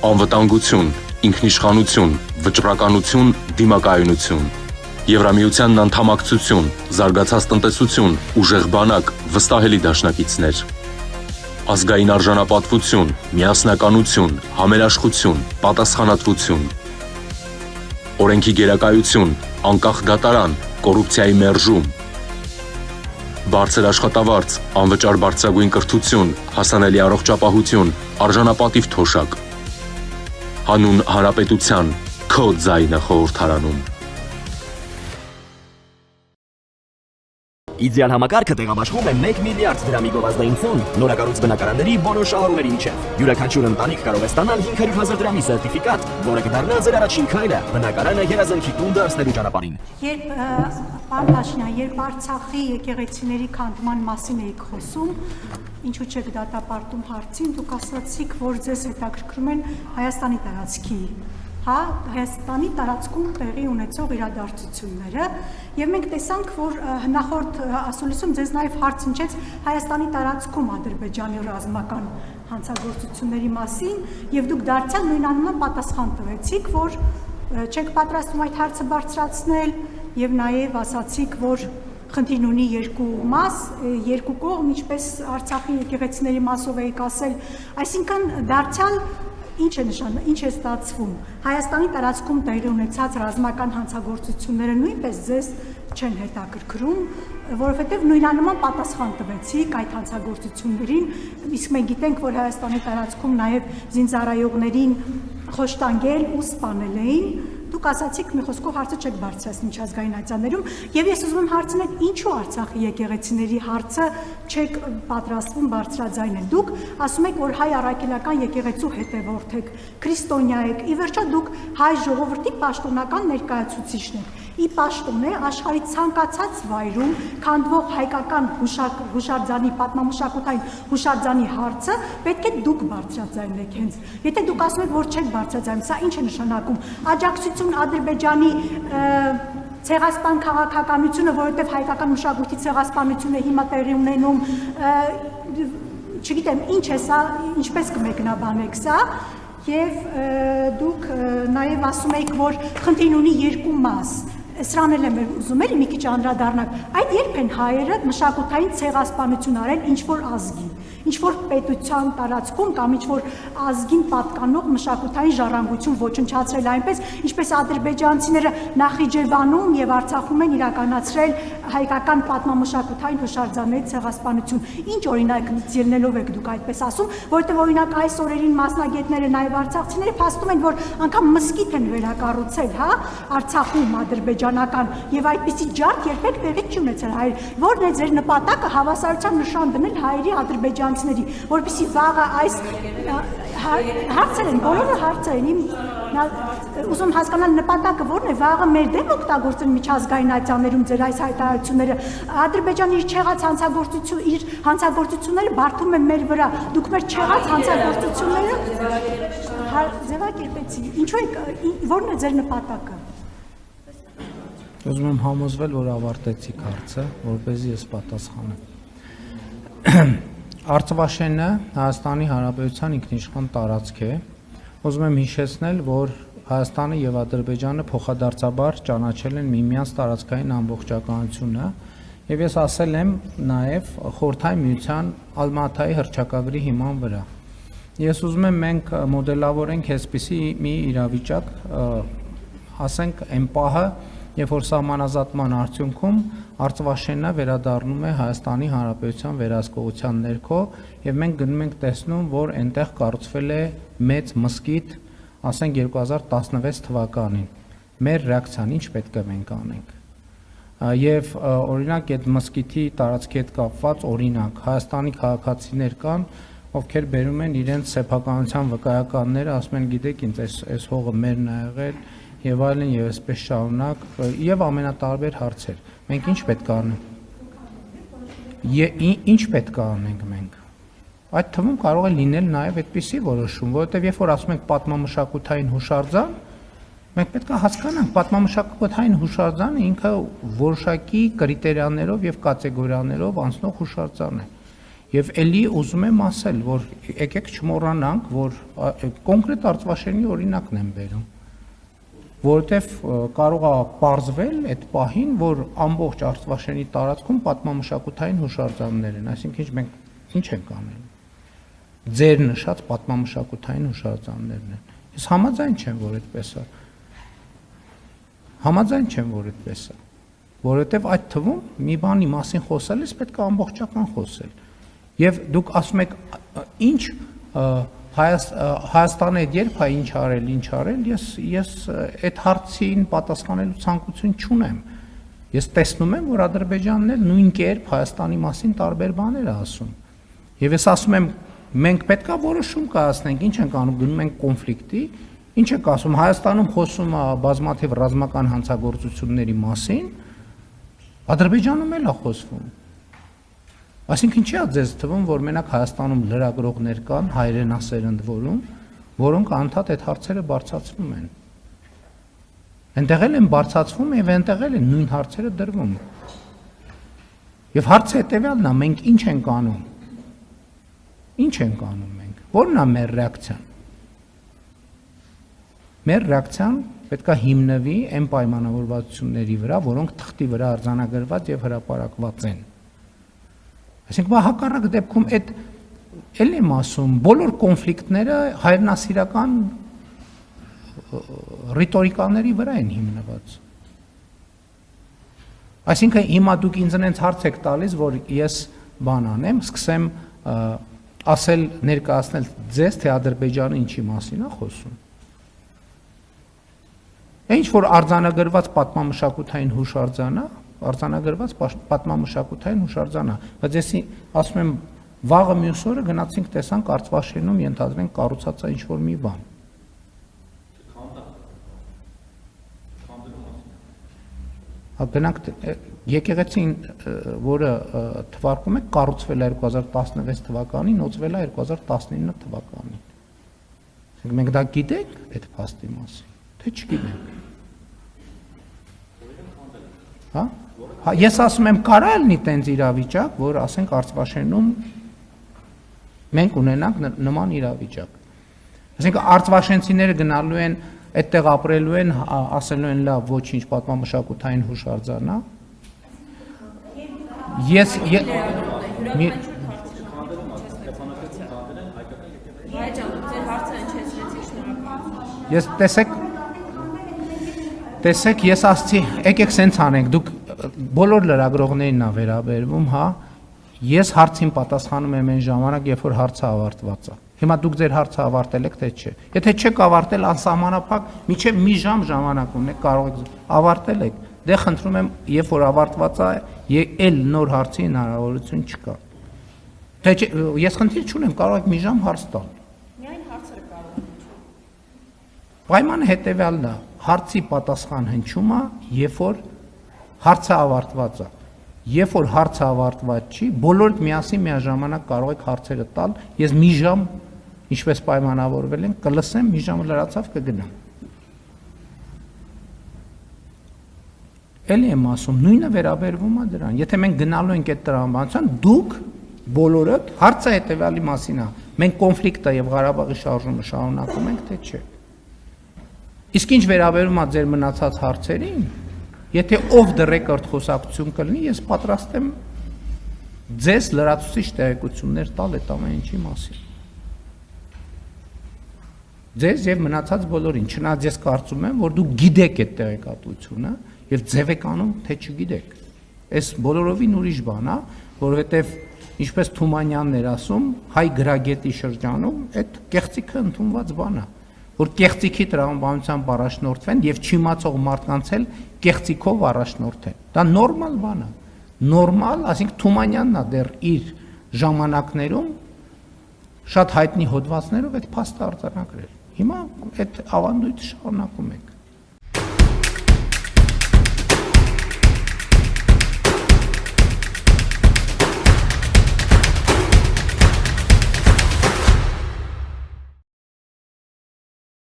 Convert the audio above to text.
անվտանգություն, ինքնիշխանություն, վճռականություն, դիմակայունություն, Եվրամիությանն անդամակցություն, զարգացած տնտեսություն, ուժեղ բանակ, վստահելի դաշնակիցներ, ազգային արժանապատվություն, միասնականություն, համերաշխություն, պատասխանատվություն, օրենքի գերակայություն, անկախ դատարան, կոռուպցիայի մերժում, բարձր աշխատավարձ, անվճար բարձրագույն կրթություն, հասանելի առողջապահություն, արժանապատիվ թոշակ, հանուն հանրապետության, քո ձայնը խորհրդարանում։ Իդեալ համակարգը տեղաբաշխում է 1 միլիարդ դրամի գովազդային ֆոնդ նորակառույց բնակարանների բոլոր շահառուների միջև։ Յուրաքանչյուր ընտանիք կարող է ստանալ 500,000 դրամի սերտիֆիկատ, որը կդառնա ձեր առաջին քայլը բնակարանը երազանքի տուն դարձնելու ճանապարհին։ Պարոն Փաշինյան, երբ Արցախի եկեղեցիների քանդման մասին էիք խոսում, ինչու չեք դատապարտում հարցին, դուք ասացիք, որ ձեզ հետաքրքրում են Հայաստանի տարածքի Հայաստանի տարածքում տեղի ունեցող իրադարձությունները, եւ մենք տեսանք, որ նախորդ ասուլիսում ձեզ նաև հարց հնչեց Հայաստանի տարածքում Ադրբեջանի ռազմական հանցագործությունների մասին, եւ դուք դարձյալ նույնանուն պատասխան տվեցիք, որ չեք պատրաստվում այդ հարցը բարձրացնել, եւ նաև ասացիք, որ խնդիրն ունի երկու մաս, երկու կողմ, ինչպես Արցախի եկեղեցիների մասով եք ասել, այսինքն դարձյալ ինչ է ստացվում։ Հայաստանի տարածքում տեղի ունեցած ռազմական հանցագործությունները նույնպես ձեզ չեն հետաքրքրում, որովհետև նույնանման պատասխան տվեցիք այդ հանցագործություններին, իսկ մենք գիտենք, որ Հայաստանի տարածքում նաև զինծառայողներին խոշտանգել ու սպանել էին։ Դուք ասացիք մի խոսքով հարցը չեք բարձրացնի միջազգային ատյաններում, եւ ես ուզում եմ հարցնել, ինչու Արցախի եկեղեցիների հարցը չեք պատրաստվում բարձրաձայնել։ Դուք ասում եք, որ հայ առաքելական եկեղեցու հետևորդ եք, քրիստոնյա եք, ի վերջո դուք հայ ժողովրդի պաշտոնական ներկայացուցիչն եք։ Ի պաշտոնե աշխարհի ցանկացած վայրում քանդվող հայկական հուշարձանի պատմամշակութային հուշարձանի հարցը պետք է դուք բարձրաձայնեք հենց։ Եթե դուք ասում եք, որ չեք բարձրաձայնում, սա ինչ է նշանակում։ Աջակցություն Ադրբեջանի ցեղասպան քաղաքականությունը, որովհետև հայկական մշակույթի ցեղասպանությունը հիմա տեղի ունենում, չգիտեմ, ինչ է սա, ինչպես կմեկնաբանեք սա, եւ դուք նաեւ ասում եք, որ խնդիրն ունի երկու մաս։ Սրան էլ եմ ուզում եմ մի քիչ անդրադառնալ։ Այդ երբ են հայերը մշակութային ցեղասպանություն արել ինչ-որ ազգի, ինչ-որ պետության տարածքում կամ ինչ-որ ազգին պատկանող մշակութային ժառանգություն ոչնչացրել այնպես, ինչպես ադրբեջանցիները Նախիջևանում եւ Արցախում են իրականացրել հայկական պատմամշակութային հուշարձանների ցեղասպանություն։ Ինչ օրինակից ելնելով եք դուք այդպես ասում, որովհետեւ օրինակ այս օրերին մասնագետները նաեւ արցախցիները փաստում են, որ անգամ մզկիթ են վերակառուցել, Արցախում ադրբեջանական եւ այդպիսի ջարդ երբեք տեղի չի ունեցել հայեր։ Որն է ձեր նպատակը հավասարության նշան դնել հայերի ադրբեջանցիների, որպեսզի վաղը այս հարցեր են, բոլորը հարցեր են, ուզում հասկանալ նպատակը որն է, վաղը մեր դեմ օգտագործեն միջազգային ատյաններում ձեր այս հայտարարությունները, Ադրբեջանը իր հանցագործությունները բարդում են մեր վրա, դուք մեր չեղած հանցագործությունները ձևակերպեցի, ինչու եք, որն է ձեր նպատակը։ Ուզում եմ համոզվել, որ ավարտեցիք հարցը, որպեսզի ես պատասխանեմ։ Արցվաշենը Հայաստանի Հանրապետության ինքնիշխան տարածք է։ Ուզում եմ հիշեցնել, որ Հայաստանը եւ Ադրբեջանը փոխադարձաբար ճանաչել են միմյանց տարածքային ամբողջականությունը, եւ ես ասել եմ նաեւ Խորհրդային Միության Ալմատայի հռչակագրի հիման վրա։ Ես ուզում եմ մենք մոդելավորենք այսպիսի մի իրավիճակ, ասենք այն պահը, երբ որ սահմանազատման արդյունքում Արցվաշենը վերադառնում է Հայաստանի Հանրապետության վերահսկողության ներքո եւ մենք գնում ենք տեսնում, որ այնտեղ կառուցվել է մեծ մզկիթ, ասենք 2016 թվականին։ Մեր ռեակցիան ինչ պետք է մենք անենք։ Եվ օրինակ այդ մզկիթի տարածքի հետ կապված օրինակ Հայաստանի քաղաքացիներ կան, ովքեր բերում են իրենց սեփականության վկայականները, ասում են, գիտեք, ինձ այս հողը մերն է եղել եւ այլն եւ այսպես շարունակ եւ ամենատարբեր հարցեր։ Մենք ինչ պետք է անենք։ Ինչ պետք է անենք մենք։ Այդ թվում կարող է լինել նաեւ այդպիսի որոշում, որովհետեւ երբ որ ասում ենք պատմամշակութային հուշարձան, մենք պետք է հասկանանք, պատմամշակութային հուշարձանը ինքը որոշակի կրիտերիաներով եւ կատեգորիաներով անցնող հուշարձան է։ Եվ ելի ուզում եմ ասել, որ եկեք չմոռանանք, որ կոնկրետ Արցվաշենի օրինակն եմ բերում, որովհետև կարող է պարզվել այդ պահին, որ ամբողջ Արցվաշենի տարածքում պատմամշակութային հուշարձաններ են, այսինքն մենք ինչ ենք անել։ Ձեր նշած պատմամշակութային հուշարձաններն են։ Ես համաձայն չեմ, որ այդպես է։ Համաձայն չեմ, որ այդպես է, որովհետև այդ թվում մի բանի մասին խոսելիս պետք է ամբողջական խոսել։ Եվ դուք ասում եք, ինչ Հայաստանը երբ է ինչ արել, ես այդ հարցին պատասխանելու ցանկություն չունեմ։ Ես տեսնում եմ, որ Ադրբեջանն էլ նույն կերպ Հայաստանի մասին տարբեր բաներ է ասում։ Եվ ես ասում եմ, մենք պետք է որոշում կայացնենք, ինչ ենք անում, գնում ենք կոնֆլիկտի, ինչ եք ասում, Հայաստանում խոսում է բազմաթիվ ռազմական հանցագործությունների մասին, Ադրբեջանում էլ է խոսվում։ Այսինքն չի է ձեզ թվում, որ մենակ Հայաստանում լրագրողներ կան, հայրենասեր ընդ որում, որոնք անդադ այդ հարցերը բարձրացնում են։ Այնտեղ էլ են բարձրացվում եւ այնտեղ էլ են նույն հարցերը դրվում։ Եվ հարցը հետեւյալն է, մենք ինչ ենք անում։ Ինչ ենք անում մենք։ Որն է մեր ռեակցիան։ Մեր ռեակցիան պետք է հիմնվի այն պայմանավորվածությունների վրա, որոնք թղթի վրա արձանագրված եւ հրապարակված են։ Այսինքն հակառակ դեպքում այդ էլ եմ ասում, բոլոր կոնֆլիկտները հայրենասիրական ռիտորիկաների վրա են հիմնված։ Այսինքն հիմա դուք ինձ հարց եք տալիս, որ ես բան անեմ, սկսեմ ասել, ներկայացնել ձեզ, թե Ադրբեջանը ինչի մասին է խոսում։ Ինչ որ արձանագրված պատմամշակութային հուշարձան է, արձանագրված պատմամշակութային հուշարձան է, բայց ես ասում եմ, վաղը մյուս օրը գնացինք տեսանք Արցվաշենում, ենթադրենք կառուցած է ինչ-որ մի բան։ Գնանք եկեղեցին, որը թվարկում է, կառուցվել է 2016 թվականին, նոծվել է 2019 թվականին։ Մենք դա գիտենք այդ փաստի մասին, թե չգիտենք։ Հա, ես ասում եմ, կարա լինի տենց իրավիճակ, որ ասենք Արցվաշենում մենք ունենանք նման իրավիճակ։ Այսինքն Արցվաշենցիները գնալու են, այդտեղ ապրելու են, ասելու են լավ, ոչինչ, պատմամշակութային հուշարձան է։ Ես տեսեք, ես ասացի, եկեք սենց անենք, դուք բոլոր լրագրողներին է վերաբերվում, հա, ես հարցին պատասխանում եմ այն ժամանակ, երբ որ հարցը ավարտված է։ Հիմա դուք ձեր հարցը ավարտել եք, թե չէ։ Եթե չեք ավարտել անսահմանափակ, մինչև մի ժամ ժամանակ ունեք, կարող եք ավարտել եք։ Դե խնդրում եմ, երբ որ ավարտված է, էլ նոր հարցի հնարավորություն չկա։ Թե ես խնդիր չունեմ, կարող եք մի ժամ հարց տալ։ Միայն հարցերը կարող են։ Պայմանը հետևյալն է, հարցի պատասխան հնչում է, երբ որ հարցը ավարտված է։ Երբ որ հարցը ավարտված չի, բոլորդ միասին միաժամանակ կարող եք հարցերը տալ, ես մի ժամ, ինչպես պայմանավորվել ենք, կլսեմ, մի ժամը լրացավ կգնամ։ Էլի եմ ասում, նույնը վերաբերվում է դրան, եթե մենք գնալու ենք այդ տրամաբանության, դուք բոլորդ հարցը հետևյալի մասին է, մենք կոնֆլիկտը եւ Ղարաբաղի շարժումը շարունակում ենք, թե չէ։ Իսկ ինչ վերաբերում է ձեր մնացած հարցերին, եթե off the record խոսակցություն կլինի, ես պատրաստ եմ ձեզ լրացուցիչ տեղեկություններ տալ այդ ամեն ինչի մասին։ Ձեզ եւ մնացած բոլորին, չնայած ես կարծում եմ, որ դուք գիտեք այդ տեղեկատվությունը եւ ձև եք անում, թե չգիտեք։ Այս բոլորովին ուրիշ բան է, որովհետեւ ինչպես Թումանյանն էր ասում, հայ գրագետի շրջանում այդ կեղծիքը ընդունված բան է, որ կեղծիքի տրամաբանությամբ առաջնորդվեն եւ չիմացող մարդկանց էլ կեղծիքով առաջնորդեն։ Դա նորմալ բան է։ Նորմալ, ասենք Թումանյանն է դեռ իր ժամանակներում շատ հայտնի հոդվածներով այդ փաստը արձանագրել։ Հիմա այդ ավանդույթը շարունակում եք։